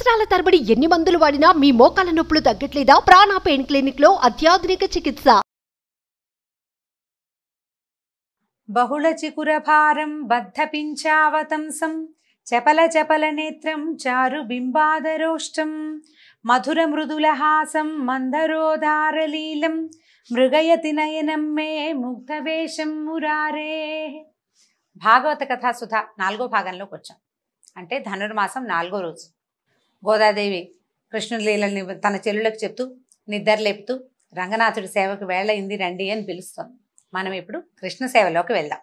సంవత్సరాల తరబడి ఎన్ని మందులు వాడినా మీ మోకాల నొప్పులు తగ్గట్లేదా? ప్రాణ పెయిన్ క్లినిక్ లో అత్యాధునిక చికిత్స. బహుళ చికురభారం బద్ధపించావతంసం చపల చపల నేత్రం చారు బింబాదరోష్టం మధుర మృదులహాసం మందరోదారలీలం మృగయతి నయనం మే ముగ్ధవేషం మురారే. భాగవత కథాసుధ 4వ భాగంలోకి వచ్చాం. అంటే ధనుర్మాసం 4వ రోజు గోదాదేవి కృష్ణుడి లీలని తన చెల్లులకు చెప్తూ నిద్రలేపుతూ రంగనాథుడి సేవకు వేళయింది రండి అని పిలుస్తోంది. మనం ఇప్పుడు కృష్ణ సేవలోకి వెళ్దాం.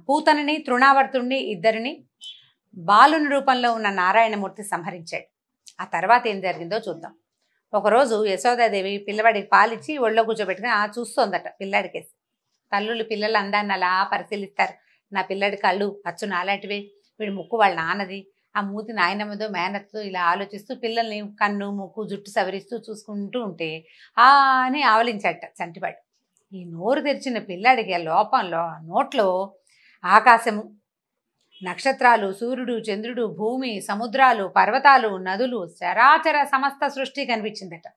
పూతనని తృణావర్తుణ్ణి ఇద్దరిని బాలుని రూపంలో ఉన్న నారాయణమూర్తి సంహరించాడు. ఆ తర్వాత ఏం జరిగిందో చూద్దాం. ఒకరోజు యశోదాదేవి పిల్లవాడికి పాలిచ్చి ఒళ్ళో కూర్చోబెట్టుకుని చూస్తోందట పిల్లాడికేసి. తల్లులు పిల్లల అందాన్ని అలా పరిశీలిస్తారు. నా పిల్లడి కళ్ళు అచ్చు నాలాంటివే, వీడి ముక్కు వాళ్ళ నాన్నది, ఆ మూతి నాయనమ్మదో మేనత్తో ఇలా ఆలోచిస్తూ పిల్లల్ని కన్ను ముక్కు జుట్టు సవరిస్తూ చూసుకుంటూ ఉంటే అని ఆవలించాట చంటివాడు. ఈ నోరు తెరిచిన పిల్లాడికి ఆ లోపంలో నోట్లో ఆకాశము, నక్షత్రాలు, సూర్యుడు, చంద్రుడు, భూమి, సముద్రాలు, పర్వతాలు, నదులు, చరాచర సమస్త సృష్టి కనిపించిందట.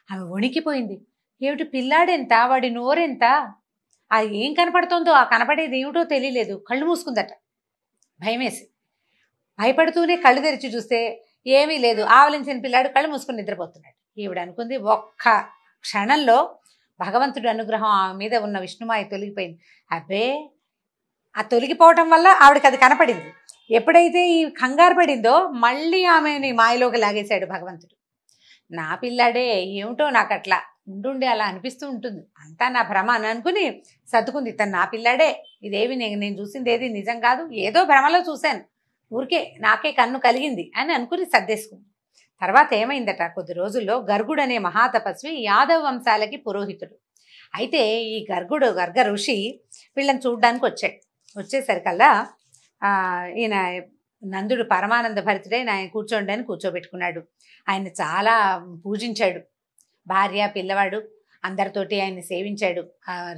ఆమె వణికిపోయింది. ఏమిటి పిల్లాడెంత, వాడి నోరెంత, అది ఏం కనపడుతుందో ఆ కనపడేది ఏమిటో తెలియలేదు. కళ్ళు మూసుకుందట భయమేసి. భయపడుతూనే కళ్ళు తెరిచి చూస్తే ఏమీ లేదు. ఆవలించిన పిల్లాడు కళ్ళు మూసుకుని నిద్రపోతున్నాడు. ఈవిడ అనుకుంది ఒక్క క్షణంలో భగవంతుడి అనుగ్రహం ఆమె మీద ఉన్న విష్ణుమాయ తొలగిపోయింది. అబ్బే, ఆ తొలగిపోవటం వల్ల ఆవిడకి అది కనపడింది. ఎప్పుడైతే ఈ కంగారు పడిందో మళ్ళీ ఆమెని మాయలోకి లాగేశాడు భగవంతుడు. నా పిల్లాడే, ఏమిటో నాకు అట్లా ఉండుండి అలా అనిపిస్తూ ఉంటుంది, అంతా నా భ్రమ అని అనుకుని సర్దుకుంది. తను నా పిల్లాడే, ఇదేవి నేను చూసింది ఏది నిజం కాదు, ఏదో భ్రమలో చూశాను, ఊరికే నాకే కన్ను కలిగింది అని అనుకుని సర్దేసుకుంది. తర్వాత ఏమైందట, కొద్ది రోజుల్లో గర్గుడు అనే మహాతపస్వి యాదవ వంశాలకి పురోహితుడు. అయితే ఈ గర్గ ఋషి వీళ్ళని చూడ్డానికి వచ్చాడు. వచ్చేసరికల్లా ఈయన నందుడు పరమానంద భరితుడై ఆయన కూర్చోండి అని కూర్చోబెట్టుకున్నాడు. ఆయన చాలా పూజించాడు. భార్య పిల్లవాడు అందరితోటి ఆయన్ని సేవించాడు.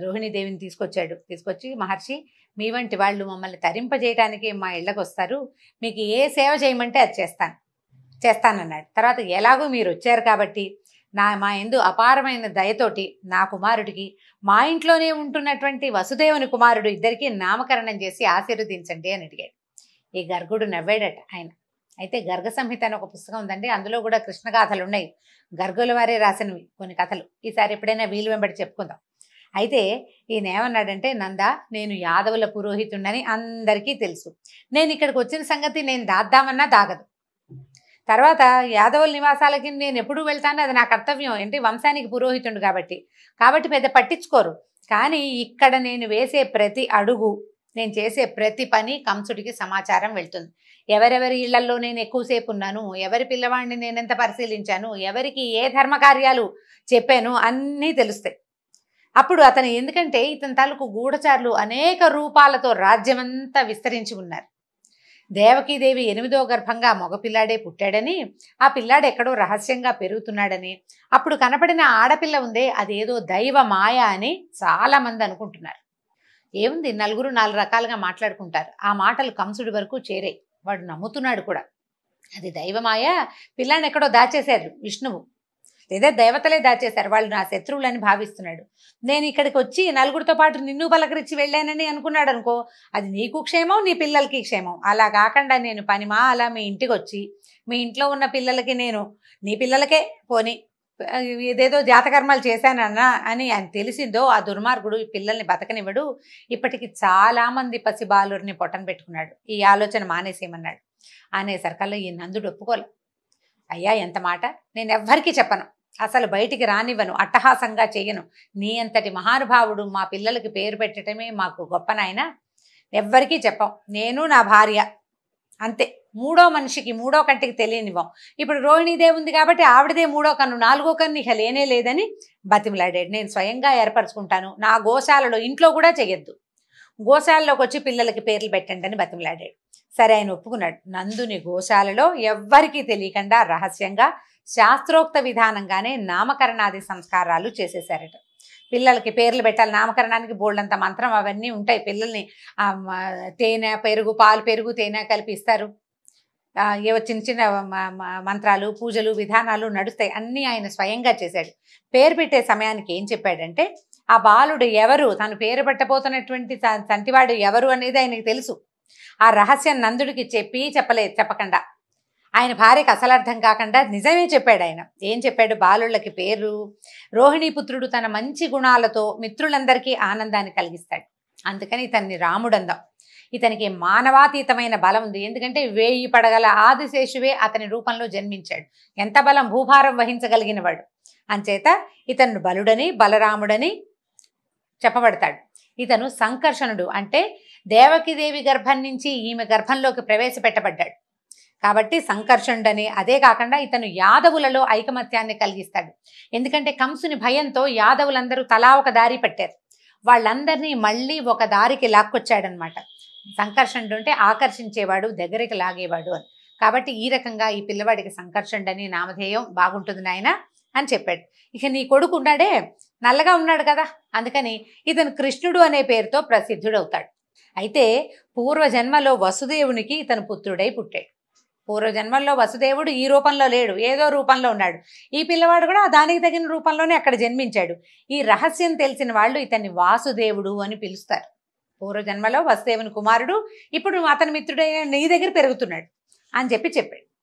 రోహిణీదేవిని తీసుకొచ్చి మహర్షి, మీ వంటి వాళ్ళు మమ్మల్ని తరింపజేయడానికి మా ఇళ్ళకు వస్తారు, మీకు ఏ సేవ చేయమంటే అది చేస్తానన్నాడు. తర్వాత ఎలాగో మీరు వచ్చారు కాబట్టి మా యందు అపారమైన దయతోటి నా కుమారుడికి మా ఇంట్లోనే ఉంటున్నటువంటి వసుదేవుని కుమారుడు ఇద్దరికి నామకరణం చేసి ఆశీర్వదించండి అని అడిగాడు. ఈ గర్గుడు నవ్వాడట ఆయన. అయితే గర్గ సంహిత అని ఒక పుస్తకం ఉందండి, అందులో కూడా కృష్ణ గాథలు ఉన్నాయి. గర్గుల వారే రాసినవి కొన్ని కథలు. ఈసారి ఎప్పుడైనా వీలు వెంబడి చెప్పుకుందాం. అయితే ఈయన ఏమన్నాడంటే, నందా, నేను యాదవుల పురోహితుడని అందరికీ తెలుసు. నేను ఇక్కడికి వచ్చిన సంగతి నేను దాద్దామన్నా దాగదు. తర్వాత యాదవుల నివాసాలకి నేను ఎప్పుడు వెళ్తాను, అది నా కర్తవ్యం, ఏంటి వంశానికి పురోహితుడు కాబట్టి పెద్ద పట్టించుకోరు. కానీ ఇక్కడ నేను వేసే ప్రతి అడుగు, నేను చేసే ప్రతి పని కంసుడికి సమాచారం వెళ్తుంది. ఎవరెవరి ఇళ్లలో నేను ఎక్కువసేపు ఉన్నాను, ఎవరి పిల్లవాడిని నేను ఎంత పరిశీలించాను, ఎవరికి ఏ ధర్మకార్యాలు చెప్పాను అన్నీ తెలుస్తాయి. అప్పుడు అతను, ఎందుకంటే ఇతని తాలూకు గూఢచారులు అనేక రూపాలతో రాజ్యమంతా విస్తరించి ఉన్నారు. దేవకీదేవి 8వ గర్భంగా మగపిల్లాడే పుట్టాడని, ఆ పిల్లాడు ఎక్కడో రహస్యంగా పెరుగుతున్నాడని, అప్పుడు కనపడిన ఆడపిల్ల ఉందే అదేదో దైవ మాయ అని చాలా మంది అనుకుంటున్నారు. ఏముంది, నలుగురు 4 రకాలుగా మాట్లాడుకుంటారు. ఆ మాటలు కంసుడి వరకు చేరాయి. వాడు నమ్ముతున్నాడు కూడా. అది దైవమాయ, పిల్లాన్ని ఎక్కడో దాచేశారు విష్ణువు, లేదా దేవతలే దాచేశారు, వాళ్ళు నా శత్రువులని భావిస్తున్నాడు. నేను ఇక్కడికి వచ్చి నలుగురితో పాటు నిన్ను పలకరించి వెళ్ళానని అనుకున్నాడు అనుకో, అది నీకు క్షేమం, నీ పిల్లలకి క్షేమం. అలా కాకుండా నేను పనిమా అలా మీ ఇంటికి వచ్చి మీ ఇంట్లో ఉన్న పిల్లలకి, నేను నీ పిల్లలకే పోని ఏదేదో జాతకర్మాలు చేశానన్నా అని ఆయన తెలిసిందో ఆ దుర్మార్గుడు ఈ పిల్లల్ని బతకనివ్వడు. ఇప్పటికి చాలామంది పసిబాలురిని పొట్టన పెట్టుకున్నాడు. ఈ ఆలోచన మానేసేయమన్నాడు. అనేసరికల్లా ఈ నందుడు ఒప్పుకోలే. అయ్యా, ఎంత మాట, నేను ఎవ్వరికీ చెప్పను, అసలు బయటికి రానివ్వను, అట్టహాసంగా చెయ్యను. నీ అంతటి మహానుభావుడు మా పిల్లలకి పేరు పెట్టడమే మాకు గొప్ప నాయన, ఎవ్వరికీ చెప్పం, నేను నా భార్య అంతే. మూడో మనిషికి, మూడో కంటికి తెలియనివ్వం. ఇప్పుడు రోహిణీదేవి ఉంది కాబట్టి ఆవిడదే 3వ కన్ను, 4వ కన్ను ఇక లేనే లేదని బతిమలాడాడు. నేను స్వయంగా ఏర్పరచుకుంటాను, నా గోశాలలో, ఇంట్లో కూడా చెయ్యొద్దు, గోశాలలోకి వచ్చి పిల్లలకి పేర్లు పెట్టండి అని బతిమలాడాడు. సరే, ఆయన ఒప్పుకున్నాడు. నందుని గోశాలలో ఎవ్వరికీ తెలియకుండా రహస్యంగా శాస్త్రోక్త విధానంగానే నామకరణాది సంస్కారాలు చేసేశారట. పిల్లలకి పేర్లు పెట్టాలి, నామకరణానికి బోల్డంత మంత్రం అవన్నీ ఉంటాయి. పిల్లల్ని తేనె పెరుగు, పాలు పెరుగు తేనె కలిపి ఇస్తారు. ఏవో చిన్న చిన్న మంత్రాలు పూజలు విధానాలు నడుస్తాయి, అన్నీ ఆయన స్వయంగా చేశాడు. పేరు పెట్టే సమయానికి ఏం చెప్పాడంటే ఆ బాలుడు ఎవరు, తను పేరు పెట్టబోతున్నటువంటి తంటివాడు ఎవరు అనేది ఆయనకి తెలుసు. ఆ రహస్యం నందుడికి చెప్పకుండా ఆయన భార్యకు అసలు అర్థం కాకుండా నిజమే చెప్పాడు. ఆయన ఏం చెప్పాడు, బాలుళ్ళకి పేరు రోహిణీపుత్రుడు తన మంచి గుణాలతో మిత్రులందరికీ ఆనందాన్ని కలిగిస్తాడు, అందుకని ఇతన్ని రాముడు అందాం. ఇతనికి మానవాతీతమైన బలం ఉంది, ఎందుకంటే 1000 పడగల ఆదిశేషువే అతని రూపంలో జన్మించాడు. ఎంత బలం, భూభారం వహించగలిగిన వాడు. అంచేత ఇతను బలుడని బలరాముడని చెప్పబడతాడు. ఇతను సంకర్షణుడు, అంటే దేవకీదేవి గర్భం నుంచి ఈమె గర్భంలోకి ప్రవేశపెట్టబడ్డాడు కాబట్టి సంకర్షణుడని. అదే కాకుండా ఇతను యాదవులలో ఐకమత్యాన్ని కలిగిస్తాడు, ఎందుకంటే కంసుని భయంతో యాదవులందరూ తలా ఒక దారి పట్టారు, వాళ్ళందరినీ మళ్ళీ ఒక దారికి లాక్కొచ్చాడనమాట. సంకర్షణుడు అంటే ఆకర్షించేవాడు, దగ్గరికి లాగేవాడు అని. కాబట్టి ఈ రకంగా ఈ పిల్లవాడికి సంకర్షణుడని నామధేయం బాగుంటుంది నాయన అని చెప్పాడు. ఇక నీ కొడుకు ఉన్నాడే, నల్లగా ఉన్నాడు కదా, అందుకని ఇతను కృష్ణుడు అనే పేరుతో ప్రసిద్ధుడవుతాడు. అయితే పూర్వజన్మలో వసుదేవునికి ఇతను పుత్రుడై పుట్టాడు. పూర్వజన్మల్లో వసుదేవుడు ఈ రూపంలో లేడు, ఏదో రూపంలో ఉన్నాడు. ఈ పిల్లవాడు కూడా దానికి తగిన రూపంలోనే అక్కడ జన్మించాడు. ఈ రహస్యం తెలిసిన వాళ్ళు ఇతన్ని వాసుదేవుడు అని పిలుస్తారు. పూర్వజన్మలో వసుదేవుని కుమారుడు, ఇప్పుడు అతని మిత్రుడైన నీ దగ్గర పెరుగుతున్నాడు అని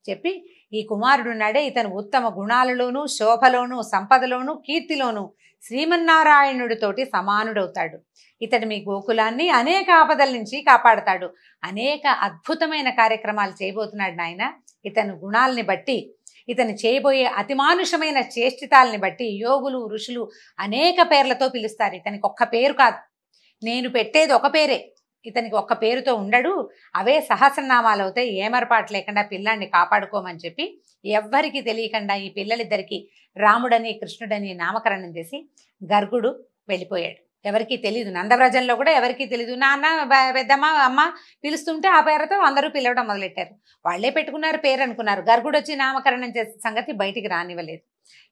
చెప్పి ఈ కుమారుడు ఉన్నాడే, ఇతను ఉత్తమ గుణాలలోనూ శోభలోనూ సంపదలోనూ కీర్తిలోనూ శ్రీమన్నారాయణుడితోటి సమానుడవుతాడు. ఇతడు మీ గోకులాన్ని అనేక ఆపదల నుంచి కాపాడతాడు, అనేక అద్భుతమైన కార్యక్రమాలు చేయబోతున్నాడు నాయన. ఇతని గుణాలని బట్టి, ఇతను చేయబోయే అతిమానుషమైన చేష్టితాలని బట్టి యోగులు ఋషులు అనేక పేర్లతో పిలుస్తారు. ఇతనికి ఒక్క పేరు కాదు, నేను పెట్టేది ఒక పేరే, ఇతనికి ఒక్క పేరుతో ఉండడు, అవే సహస్రనామాలు అవుతాయి. ఏమరపాటు లేకుండా పిల్లాన్ని కాపాడుకోమని చెప్పి ఎవ్వరికి తెలియకుండా ఈ పిల్లలిద్దరికి రాముడని కృష్ణుడని నామకరణం చేసి గర్గుడు వెళ్ళిపోయాడు. ఎవరికి తెలీదు, నందవ్రజంలో కూడా ఎవరికి తెలీదు. నాన్న పెద్దమ్మ అమ్మ పిలుస్తుంటే ఆ పేరుతో అందరూ పిలవడం మొదలెట్టారు. వాళ్లే పెట్టుకున్నారు పేరు అనుకున్నారు. గర్గుడు వచ్చి నామకరణం చేసే సంగతి బయటికి రానివ్వలేదు.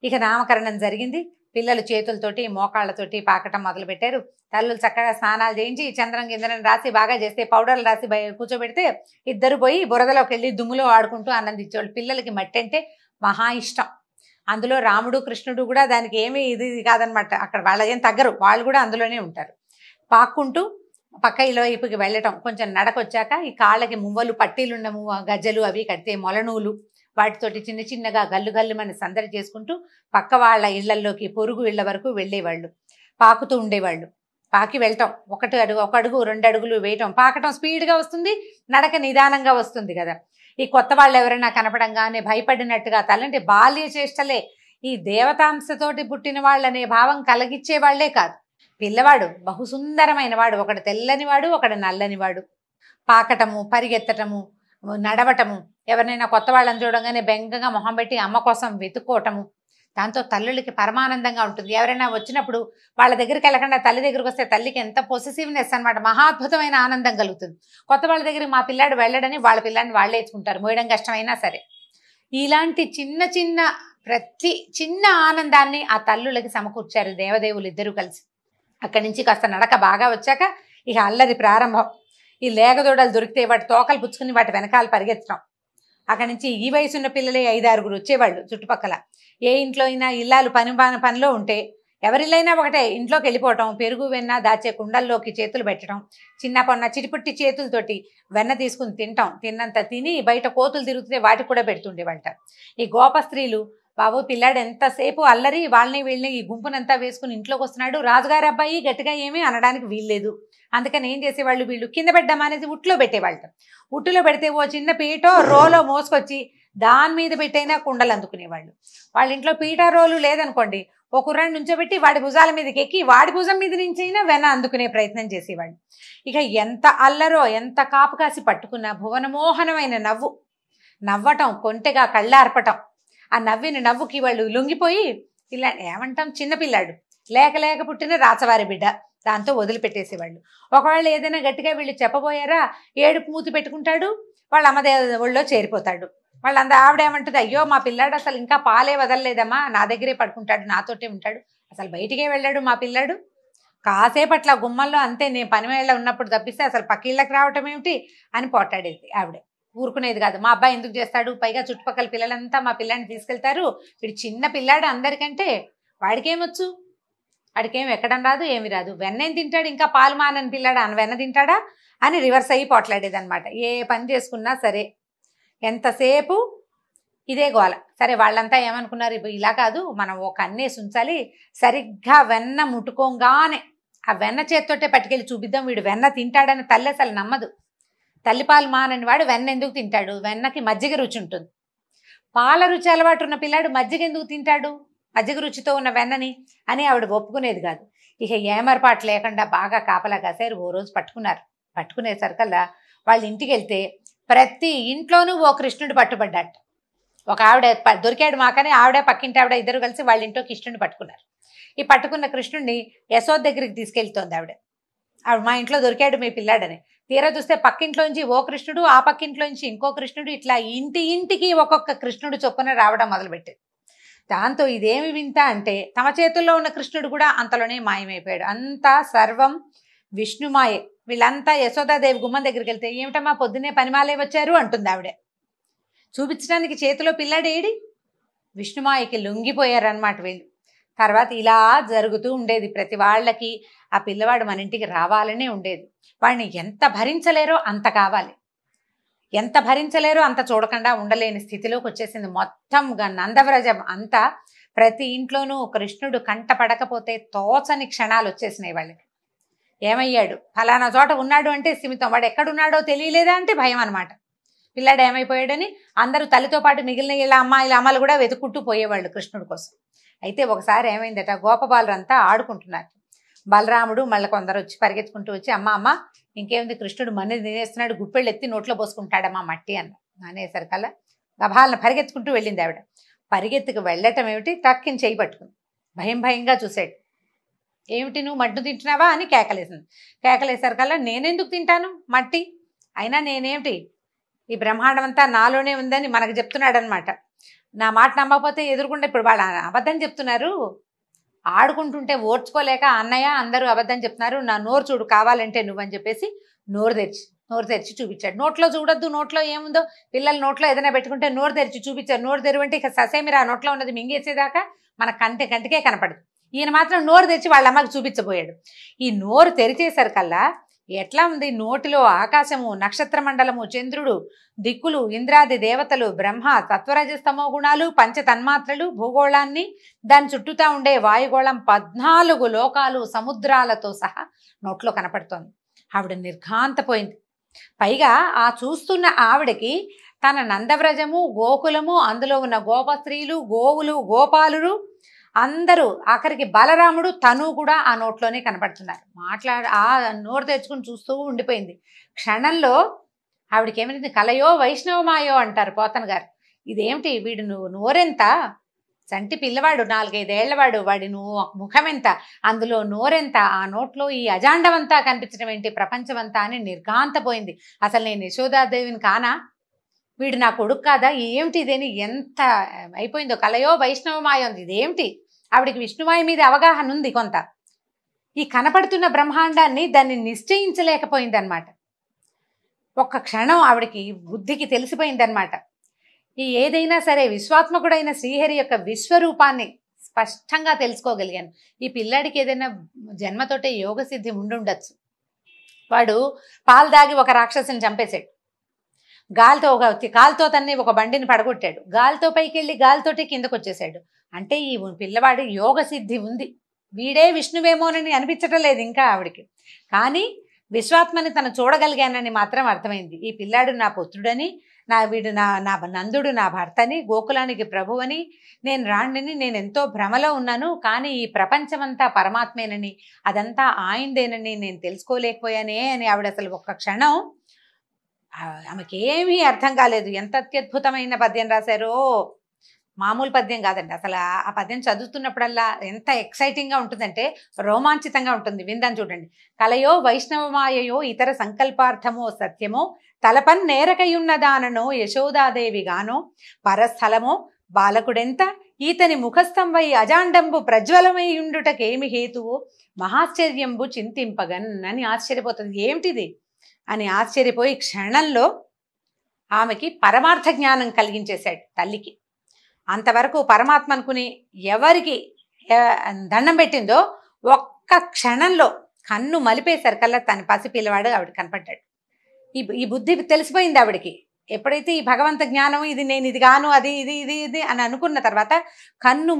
ఇక నామకరణం జరిగింది. పిల్లలు చేతులతోటి మోకాళ్ళతోటి పాకటం మొదలుపెట్టారు. తల్లులు చక్కగా స్నానాలు చేయించి చంద్రం గింద్రం రాసి బాగా చేస్తే పౌడర్లు రాసి కూర్చోబెడితే ఇద్దరు పోయి బురదలోకి వెళ్ళి దుమ్ములో ఆడుకుంటూ ఆనందించేవాళ్ళు. పిల్లలకి మట్టి అంటే మహా ఇష్టం. అందులో రాముడు కృష్ణుడు కూడా దానికి ఏమీ ఇది కాదనమాట. అక్కడ వాళ్ళ ఏం తగ్గరు, వాళ్ళు కూడా అందులోనే ఉంటారు. పాక్కుంటూ పక్క ఇళ్ళ వైపుకి వెళ్ళటం. కొంచెం నడకొచ్చాక ఈ కాళ్ళకి మువ్వలు పట్టీలున్న గజ్జలు అవి కడితే మొలనూలు వాటితోటి చిన్న చిన్నగా గల్లు గల్లు మన సందడి చేసుకుంటూ పక్క వాళ్ళ ఇళ్లల్లోకి పొరుగు ఇళ్ల వరకు వెళ్ళేవాళ్ళు. పాకుతూ ఉండేవాళ్ళు. పాకి వెళ్ళటం, ఒక అడుగు 2 అడుగులు వేయటం. పాకటం స్పీడ్గా వస్తుంది, నడక నిదానంగా వస్తుంది కదా. ఈ కొత్త వాళ్ళు ఎవరైనా కనపడంగానే భయపడినట్టుగా తలంటే బాల్య చేష్టలే. ఈ దేవతాంశతోటి పుట్టిన వాళ్ళనే భావం కలిగించే వాళ్లే కాదు. పిల్లవాడు బహుసుందరమైన వాడు, ఒకడు తెల్లనివాడు ఒకడు నల్లనివాడు. పాకటము, పరిగెత్తటము, నడవటము, ఎవరినైనా కొత్త వాళ్ళని చూడగానే బెంగగా మొహం పెట్టి అమ్మ కోసం వెతుక్కోవటము, దాంతో తల్లులకి పరమానందంగా ఉంటుంది. ఎవరైనా వచ్చినప్పుడు వాళ్ళ దగ్గరికి వెళ్ళకుండా తల్లి దగ్గరికి వస్తే తల్లికి ఎంత పొసెసివ్నెస్ అనమాట, మహాద్భుతమైన ఆనందం కలుగుతుంది. కొత్త వాళ్ళ దగ్గరికి మా పిల్లాడు వెళ్ళడని వాళ్ళ పిల్లాడిని వాళ్ళే ఎత్తుకుంటారు, మోయడం కష్టమైనా సరే. ఇలాంటి ప్రతి చిన్న ఆనందాన్ని ఆ తల్లులకి సమకూర్చారు దేవదేవులు ఇద్దరూ కలిసి. అక్కడి నుంచి కాస్త నడక బాగా వచ్చాక ఇక అల్లరి ప్రారంభం. ఈ లేగదూడలు దొరికితే వాటి తోకలు పుచ్చుకుని వాటి వెనకాల పరిగెత్తడం. అక్కడి నుంచి ఈ వయసున్న పిల్లలే 5-6 వచ్చేవాళ్ళు చుట్టుపక్కల. ఏ ఇంట్లో అయినా ఇల్లాలు పనిలో ఉంటే ఎవరిల్లైనా ఒకటే ఇంట్లోకి వెళ్ళిపోవటం, పెరుగు వెన్న దాచే కుండల్లోకి చేతులు పెట్టడం, చిన్న పొన్న చిటిపుట్టి చేతులతోటి వెన్న తీసుకుని తినటం, తిన్నంత తిని బయట కోతులు తిరుగుతుంటే వాటికి కూడా పెడుతుండేవాళ్ళ. ఈ గోప స్త్రీలు బాబు పిల్లాడు ఎంతసేపు అల్లరి, వాళ్ళని వీళ్ళని ఈ గుంపునంతా వేసుకుని ఇంట్లోకి వస్తున్నాడు, రాజుగారి అబ్బాయి గట్టిగా ఏమీ అనడానికి వీల్లేదు. అందుకని ఏం చేసేవాళ్ళు, వీళ్ళు కింద పెట్టడం అనేది ఉట్టులో పెట్టేవాళ్ళ. ఉట్టులో పెడితే ఓ చిన్న పీటో రోలో మోసుకొచ్చి దాని మీద పెట్టైనా కుండలు అందుకునేవాళ్ళు. వాళ్ళ ఇంట్లో పీట రోలు లేదనుకోండి, ఒక కుర్రాన్ని నుంచోబెట్టి వాడి భుజాల మీదకి ఎక్కి వాడి భుజం మీద నుంచి అయినా వెన అందుకునే ప్రయత్నం చేసేవాళ్ళు. ఇక ఎంత అల్లరో, ఎంత కాపు కాసి పట్టుకున్న భువనమోహనమైన నవ్వటం, కొంటెగా కళ్ళార్పటం. ఆ నవ్విన నవ్వుకి వాళ్ళు లొంగిపోయి ఇలా ఏమంటాం, చిన్నపిల్లాడు లేక పుట్టిన రాచవారి బిడ్డ, దాంతో వదిలిపెట్టేసేవాళ్ళు. ఒకవేళ ఏదైనా గట్టిగా వీళ్ళు చెప్పబోయారా, ఏడుపు మూతి పెట్టుకుంటాడు, వాళ్ళ అమ్మదే ఒళ్ళో చేరిపోతాడు. ఆవిడేమంటుంది, అయ్యో మా పిల్లాడు అసలు ఇంకా పాలే వదలలేదమ్మా, నా దగ్గరే పడుకుంటాడు, నాతోటే ఉంటాడు, అసలు బయటికే వెళ్ళాడు మా పిల్లాడు, కాసేపట్ల గుమ్మల్లో అంతే, నేను పని వేళ ఉన్నప్పుడు తప్పిస్తే అసలు పక్కిళ్ళకి రావటం ఏమిటి అని పోటాడేది ఆవిడే. ఊరుకునేది కాదు. మా అబ్బాయి ఎందుకు చేస్తాడు, పైగా చుట్టుపక్కల పిల్లలంతా మా పిల్లాన్ని తీసుకెళ్తారు, వీడు చిన్న పిల్లాడు అందరికంటే, వాడికేమొచ్చు, వాడికేం ఎక్కడం రాదు, ఏమి రాదు, వెన్నేం తింటాడు, ఇంకా పాలు మానని పిల్లాడు అని వెన్న తింటాడా అని రివర్స్ అయ్యి పోట్లాడేది అనమాట. ఏ పని చేసుకున్నా సరే ఎంతసేపు ఇదే గోల. సరే వాళ్ళంతా ఏమనుకున్నారు, ఇలా కాదు మనం ఒక అన్నేసి ఉంచాలి, సరిగ్గా వెన్న ముట్టుకోగానే ఆ వెన్న చేత్తోటే పట్టుకెళ్ళి చూపిద్దాం, వీడు వెన్న తింటాడని తల్లి అసలు నమ్మదు. తల్లిపాలు మానని వాడు వెన్న ఎందుకు తింటాడు, వెన్నకి మజ్జిగ రుచి ఉంటుంది. పాల రుచి అలవాటు ఉన్న పిల్లాడు మజ్జిగ ఎందుకు తింటాడు, మజ్జిగ రుచితో ఉన్న వెన్నని అని ఆవిడ ఒప్పుకునేది కాదు. ఇక ఏమరపాటు లేకుండా బాగా కాపలా కాసారు. ఓ రోజు పట్టుకునేసరికల్లా వాళ్ళ ఇంటికి వెళ్తే ప్రతి ఇంట్లోనూ ఓ కృష్ణుడు పట్టుబడ్డాట. ఒక ఆవిడ దొరికాడు మాకని ఆవిడ పక్కింటి ఆవిడ ఇద్దరు కలిసి వాళ్ళ ఇంట్లో కృష్ణుడిని పట్టుకున్నారు. ఈ పట్టుకున్న కృష్ణుడిని యశోద దగ్గరికి తీసుకెళ్తోంది ఆవిడ. మా ఇంట్లో దొరికాడు మీ పిల్లాడని. తీరా చూస్తే పక్కింట్లోంచి ఓ కృష్ణుడు, ఆ పక్కింట్లోంచి ఇంకో కృష్ణుడు, ఇట్లా ఇంటికి ఒక్కొక్క కృష్ణుడు చొప్పున రావడం మొదలుపెట్టాడు. దాంతో ఇదేమి వింత అంటే తమ చేతుల్లో ఉన్న కృష్ణుడు కూడా అంతలోనే మాయమైపోయాడు. అంతా సర్వం విష్ణుమాయే. వీళ్ళంతా యశోదాదేవి గుమ్మం దగ్గరికి వెళ్తే ఏమిటమ్మా పొద్దున్నే పనిమాలే వచ్చారు అంటుంది ఆవిడ. చూపించడానికి చేతిలో పిల్లాడేడి, విష్ణుమాయకి లొంగిపోయారనమాట వీళ్ళు. తర్వాత ఇలా జరుగుతూ ఉండేది ప్రతి వాళ్ళకి. ఆ పిల్లవాడు మన ఇంటికి రావాలనే ఉండేది. వాడిని ఎంత భరించలేరో అంత కావాలి, ఎంత భరించలేరో అంత చూడకుండా ఉండలేని స్థితిలోకి వచ్చేసింది. మొత్తంగా నందవ్రజం అంతా ప్రతి ఇంట్లోనూ కృష్ణుడు కంట పడకపోతే తోచని క్షణాలు వచ్చేసినాయి వాళ్ళకి. ఏమయ్యాడు, ఫలానా చోట ఉన్నాడు అంటే సిమితం, వాడు ఎక్కడున్నాడో తెలియలేదా అంటే భయం అనమాట. పిల్లాడు ఏమైపోయాడని అందరూ తల్లితో పాటు మిగిలిన ఇలా అమ్మలు కూడా వెతుక్కుంటూ పోయేవాళ్ళు కృష్ణుడి కోసం. అయితే ఒకసారి ఏమైందట, గోపబాలురంతా ఆడుకుంటున్నారు. బలరాముడు మళ్ళీ కొందరు వచ్చి పరిగెత్తుకుంటూ వచ్చి అమ్మ ఇంకేముంది, కృష్ణుడు మన్ని తినేస్తున్నాడు, గుప్పెళ్ళు ఎత్తి నోట్లో పోసుకుంటాడమ్మా మట్టి అనేసరికల్లా గభాలను పరిగెత్తుకుంటూ వెళ్ళింది ఆవిడ. పరిగెత్తుకు వెళ్ళటం ఏమిటి, టక్కిని చేయి పట్టుకుంది. భయంగా చూశాడు. ఏమిటి నువ్వు మట్టు తింటున్నావా అని కేకలేసింది. కేకలేసరికల్లా నేనెందుకు తింటాను మట్టి, అయినా నేనేమిటి, ఈ బ్రహ్మాండం అంతా నాలోనే ఉందని మనకు చెప్తున్నాడు అనమాట. నా మాట నమ్మకపోతే ఎదురుకుండా ఇప్పుడు వాళ్ళు అబద్ధం చెప్తున్నారు, ఆడుకుంటుంటే ఓర్చుకోలేక అన్నయ్య అందరూ అబద్ధం చెప్తున్నారు, నా నోరు చూడు కావాలంటే నువ్వని చెప్పేసి నోరు తెరిచి చూపించాడు. నోట్లో చూడొద్దు, నోట్లో ఏముందో, పిల్లలు నోట్లో ఏదైనా పెట్టుకుంటే నోరు తెరిచి చూపించారు. నోరు తెరువంటే ఇక ససేమిరా నోట్లో ఉన్నది మింగేసేదాకా మన కంటికే కనపడదు. ఈయన మాత్రం నోరు తెరిచి వాళ్ళ అమ్మకి చూపించబోయాడు. ఈ నోరు తెరిచేసరికల్లా ఎట్లా ఉంది, నోటిలో ఆకాశము, నక్షత్ర మండలము, చంద్రుడు, దిక్కులు, ఇంద్రాది దేవతలు, బ్రహ్మ, తత్వరజస్తమో గుణాలు, పంచతన్మాత్రలు, భూగోళాన్ని, దాని చుట్టూతా ఉండే వాయుగోళం, 14 లోకాలు సముద్రాలతో సహా నోట్లో కనపడుతోంది. ఆవిడ నిర్ఘాంతపోయింది. పైగా ఆ చూస్తున్న ఆవిడకి తన నందవ్రజము, గోకులము, అందులో ఉన్న గోపస్త్రీలు, గోవులు, గోపాలురు అందరూ, ఆఖరికి బలరాముడు తను కూడా ఆ నోట్లోనే కనపడుతున్నారు. ఆ నోరు తెచ్చుకుని చూస్తూ ఉండిపోయింది. క్షణంలో ఆవిడకి ఏమైంది, కలయో వైష్ణవమాయో అంటారు పోతన గారు. ఇదేమిటి, వీడు నోరెంత, చంటి పిల్లవాడు 4-5 ఏళ్లవాడు, వాడి ముఖం ఎంత, అందులో నోరెంత, ఆ నోట్లో ఈ అజాండమంతా కనిపించడం ఏంటి, ప్రపంచమంతా అని నిర్ఘాంతపోయింది. అసలు నేను యశోదాదేవిని కానా, వీడు నా కొడుకు కాదా, ఏమిటి ఇదేని ఎంత అయిపోయిందో, కలయో వైష్ణవమాయ ఉంది, ఇదేమిటి. ఆవిడికి విష్ణుమాయ మీద అవగాహన ఉంది కొంత. ఈ కనపడుతున్న బ్రహ్మాండాన్ని దాన్ని నిశ్చయించలేకపోయింది అనమాట. ఒక్క క్షణం ఆవిడకి బుద్ధికి తెలిసిపోయిందనమాట. ఈ ఏదైనా సరే విశ్వాత్మకుడైన శ్రీహరి యొక్క విశ్వరూపాన్ని స్పష్టంగా తెలుసుకోగలిగాను. ఈ పిల్లాడికి ఏదైనా జన్మతోటే యోగ సిద్ధి ఉండుండొచ్చు. వాడు పాలు దాగి ఒక రాక్షసుని చంపేశాడు, కాలుతో తన్ని ఒక బండిని పడగొట్టాడు, గాలితో పైకి వెళ్ళి గాలితోటే కిందకు వచ్చేసాడు. అంటే ఈ పిల్లవాడి యోగ సిద్ధి ఉంది, వీడే విష్ణువేమోనని అనిపించటం లేదు ఇంకా ఆవిడికి. కానీ విశ్వాత్మని తను చూడగలిగానని మాత్రం అర్థమైంది. ఈ పిల్లాడు నా పుత్రుడని, వీడు నా నందుడు నా భర్తని, గోకులానికి ప్రభువని, నేను రాణిని, నేను ఎంతో భ్రమలో ఉన్నాను, కానీ ఈ ప్రపంచమంతా పరమాత్మేనని, అదంతా ఆయిందేనని నేను తెలుసుకోలేకపోయానే అని ఆవిడ అసలు ఒక్క క్షణం ఆమెకేమీ అర్థం కాలేదు. ఎంత అత్యద్భుతమైన పద్యం రాశారో, మామూలు పద్యం కాదండి. అసలు ఆ పద్యం చదువుతున్నప్పుడల్లా ఎంత ఎక్సైటింగ్గా ఉంటుందంటే రోమాంచితంగా ఉంటుంది. విందాం చూడండి. కలయో వైష్ణవమాయయో ఇతర సంకల్పార్థమో సత్యమో తలపన్ నేరకయున్నదాననో యశోదాదేవిగానో పరస్థలమో బాలకుడెంత ఈతని ముఖస్థంవై అజాండంబు ప్రజ్వలమైయుండుటకేమి హేతువో మహాశ్చర్యంబు చింతింపగన్ అని ఆశ్చర్యపోతుంది. ఏమిటిది అని ఆశ్చర్యపోయి క్షణంలో ఆమెకి పరమార్థ జ్ఞానం కలిగించేశాడు తల్లికి. అంతవరకు పరమాత్మ అనుకుని ఎవరికి దండం పెట్టిందో ఒక్క క్షణంలో కన్ను మలిపేశారు కల్లా తన పసిపిల్లవాడు ఆవిడ కనపడ్డాడు. ఈ బుద్ధి తెలిసిపోయింది ఆవిడికి. ఎప్పుడైతే ఈ భగవంత జ్ఞానం ఇది నేను ఇది గాను అది ఇది ఇది ఇది అని అనుకున్న తర్వాత కన్ను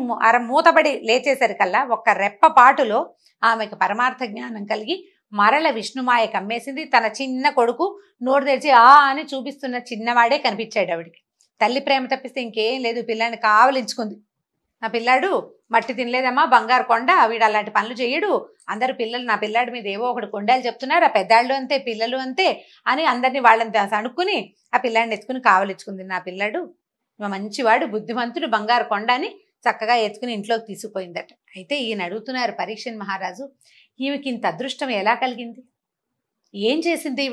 మూతబడి లేచేసరి కల్లా ఒక్క రెప్పపాటులో ఆమెకు పరమార్థ జ్ఞానం కలిగి మరల విష్ణుమాయ కమ్మేసింది. తన చిన్న కొడుకు నోరు తెరిచి ఆ అని చూపిస్తున్న చిన్నవాడే కనిపించాడు ఆవిడికి. తల్లి ప్రేమ తప్పిస్తే ఇంకేం లేదు. పిల్లాడిని కావలించుకుంది. నా పిల్లాడు మట్టి తినలేదమ్మా, బంగారు కొండ, వీడు అలాంటి పనులు చేయడు, అందరు పిల్లలు నా పిల్లాడి మీద ఏవో ఒకటి కొండలు చెప్తున్నారు, ఆ పెద్దాళ్ళు అంతే పిల్లలు అంతే అని అందరినీ వాళ్ళని అనుకుని ఆ పిల్లాడిని ఎత్తుకుని కావలించుకుంది. నా పిల్లాడు మంచివాడు, బుద్ధిమంతుడు, బంగారు కొండ అని చక్కగా ఎత్తుకుని ఇంట్లోకి తీసుకుపోయిందట. అయితే ఈయన అడుగుతున్నారు పరీక్షణ్ మహారాజు, ఈమెకి ఇంత అదృష్టం ఎలా కలిగింది? ఏం చేసింది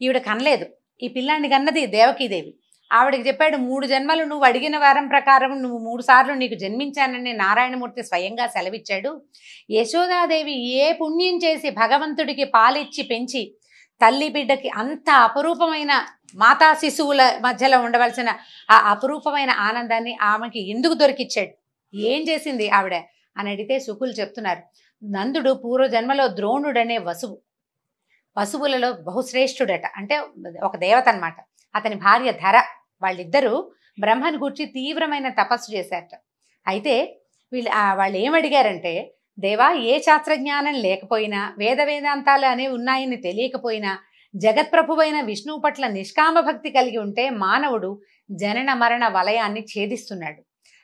ఈవిడ కనలేదు. ఈ పిల్లాడిని కన్నది దేవకీదేవి. ఆవిడకి చెప్పాడు, 3 జన్మలు నువ్వు అడిగిన వారం ప్రకారం నువ్వు 3 సార్లు నీకు జన్మించానని నారాయణమూర్తి స్వయంగా సెలవిచ్చాడు. యశోదాదేవి ఏ పుణ్యం చేసి భగవంతుడికి పాలిచ్చి పెంచి తల్లి బిడ్డకి అంత అపురూపమైన మాతా శిశువుల మధ్యలో ఉండవలసిన ఆ అపురూపమైన ఆనందాన్ని ఆమెకి ఎందుకు దొరికిచ్చాడు? ఏం చేసింది ఆవిడ అని అడిగితే శుకులు చెప్తున్నారు, నందుడు పూర్వజన్మలో ద్రోణుడనే వసువులలో బహుశ్రేష్ఠుడట. అంటే ఒక దేవత అన్నమాట. అతని భార్య ధర. వాళ్ళిద్దరూ బ్రహ్మను గూర్చి తీవ్రమైన తపస్సు చేశారట. అయితే వాళ్ళు ఏమడిగారంటే, దేవా, ఏ శాస్త్రజ్ఞానం లేకపోయినా వేదాంతాలు అనేవి ఉన్నాయని తెలియకపోయినా జగత్ప్రభువైన విష్ణువు పట్ల నిష్కామ భక్తి కలిగి ఉంటే మానవుడు జనన మరణ వలయాన్ని ఛేదిస్తున్నాడు.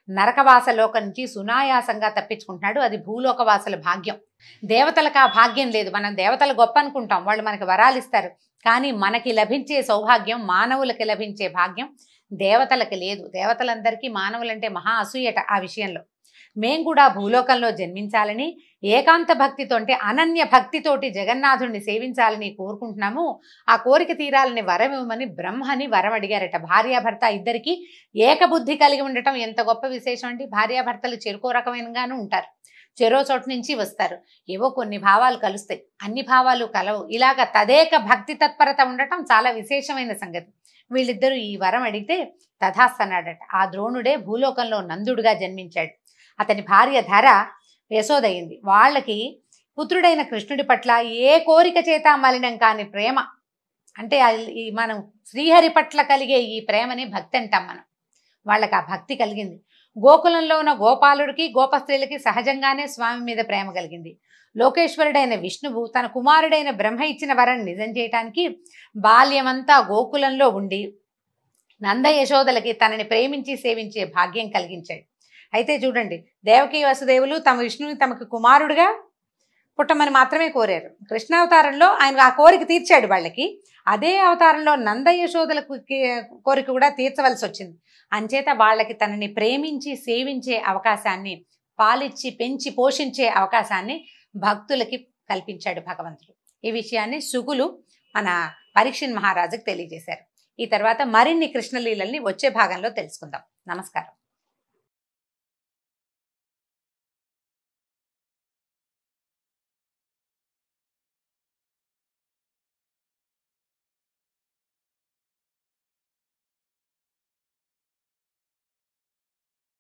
నరకవాసలోకం నుంచి సునాయాసంగా తప్పించుకుంటున్నాడు. అది భూలోకవాసుల భాగ్యం. దేవతలకు ఆ భాగ్యం లేదు. మనం దేవతలు గొప్ప అనుకుంటాం, వాళ్ళు మనకి వరాలు ఇస్తారు. కానీ మనకి లభించే సౌభాగ్యం, మానవులకి లభించే భాగ్యం దేవతలకి లేదు. దేవతలందరికీ మానవులంటే మహా అసూయట. ఆ విషయంలో మేం కూడా భూలోకంలో జన్మించాలని, ఏకాంత భక్తితో అంటే అనన్య భక్తితోటి జగన్నాథుడిని సేవించాలని కోరుకుంటున్నాము. ఆ కోరిక తీరాలని వరం ఇవ్వమని బ్రహ్మని వరం అడిగారట. భార్యాభర్త ఇద్దరికి ఏకబుద్ధి కలిగి ఉండటం ఎంత గొప్ప విశేషం అండి. భార్యాభర్తలు చెరుకో రకమైనగాను ఉంటారు, చెరో చోటు నుంచి వస్తారు. ఏవో కొన్ని భావాలు కలుస్తాయి, అన్ని భావాలు కలవు. ఇలాగ తదేక భక్తి తత్పరత ఉండటం చాలా విశేషమైన సంగతి. వీళ్ళిద్దరూ ఈ వరం అడిగితే తథాస్తన్నాడట. ఆ ద్రోణుడే భూలోకంలో నందుడుగా జన్మించాడు. అతని భార్య ధర యశోదయింది. వాళ్ళకి పుత్రుడైన కృష్ణుడి పట్ల ఏ కోరిక చేత మలినం కాని ప్రేమ, అంటే మనం శ్రీహరి పట్ల కలిగే ఈ ప్రేమని భక్తి అంటాం మనం. వాళ్ళకి ఆ భక్తి కలిగింది. గోకులంలో ఉన్న గోపాలుడికి గోపస్త్రీలకి సహజంగానే స్వామి మీద ప్రేమ కలిగింది. లోకేశ్వరుడైన విష్ణువు తన కుమారుడైన బ్రహ్మ ఇచ్చిన వరం నిజం చేయటానికి బాల్యమంతా గోకులంలో ఉండి నంద యశోదలకి తనని ప్రేమించి సేవించే భాగ్యం కలిగించాడు. అయితే చూడండి, దేవకీ వసుదేవులు తమ విష్ణువుని తమకు కుమారుడుగా పుట్టమని మాత్రమే కోరారు. కృష్ణావతారంలో ఆయన ఆ కోరిక తీర్చాడు వాళ్ళకి. అదే అవతారంలో నంద యశోదలకు కోరిక కూడా తీర్చవలసి వచ్చింది. అంచేత వాళ్ళకి తనని ప్రేమించి సేవించే అవకాశాన్ని, పాలిచ్చి పెంచి పోషించే అవకాశాన్ని భక్తులకి కల్పించాడు భగవంతుడు. ఈ విషయాన్ని శుకులు మన పరీక్షణ్ మహారాజుకు తెలియజేశారు. ఈ తర్వాత మరిన్ని కృష్ణలీలల్ని వచ్చే భాగంలో తెలుసుకుందాం. నమస్కారం.